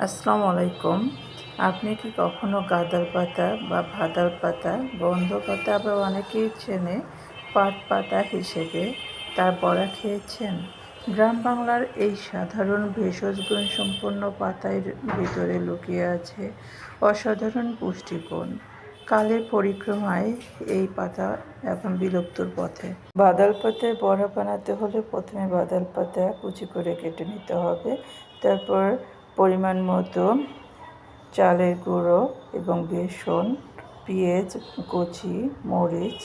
আসসালামু আলাইকুম। আপনি কি কখনো গাঁদাল পাতা বা ভাদাল পাতা, গন্ধ পাতা আবার অনেকেই চেনে পাট পাতা হিসেবে তার বড়া খেয়েছেন? গ্রাম বাংলার এই সাধারণ ভেষজ গুণসম্পন্ন পাতার ভিতরে লুকিয়ে আছে অসাধারণ পুষ্টিগুণ। কালের পরিক্রমায় এই পাতা এখন বিলুপ্তর পথে। বাদাল পাতায় বড়া বানাতে হলে প্রথমে বাদাল পাতা কুচি করে কেটে নিতে হবে। তারপর পরিমাণ মতো চালের গুঁড়ো এবং বেসন, পেঁয়াজ কুচি, মরিচ,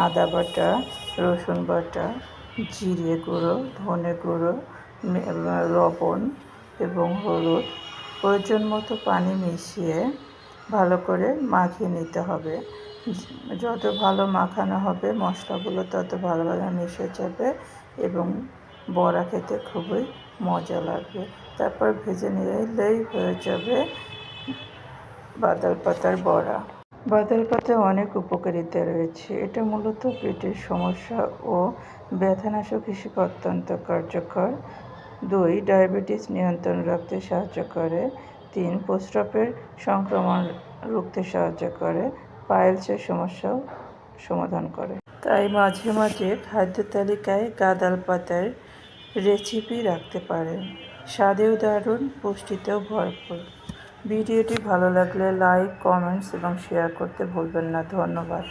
আদা বাটা, রসুন বাটা, জিরে গুঁড়ো, ধনে গুঁড়ো, লবণ এবং হলুদ, প্রয়োজন মতো পানি মিশিয়ে ভালো করে মাখিয়ে নিতে হবে। যত ভালো মাখানো হবে মশলাগুলো তত ভালোভাবে মিশে যাবে এবং বড়া খেতে খুবই মজা লাগবে। তারপর ভেজে নিলেই হয়ে যাবে বাদাল পাতার বড়া। বাদাল পাতায় অনেক উপকারিতা রয়েছে। এটা মূলত পেটের সমস্যা ও ব্যথানাশক হিসেবে অত্যন্ত কার্যকর। 2. ডায়াবেটিস নিয়ন্ত্রণ রাখতে সাহায্য করে। 3. প্রস্রাবের সংক্রমণ রুখতে সাহায্য করে। পাইলসের সমস্যাও সমাধান করে। তাই মাঝে মাঝে খাদ্য তালিকায় গাঁদাল পাতার রেসিপি রাখতে পারেন। স্বাদেও দারুণ, পুষ্টিতেও ভরপুর। ভিডিওটি ভালো লাগলে লাইক, কমেন্টস এবং শেয়ার করতে ভুলবেন না। ধন্যবাদ।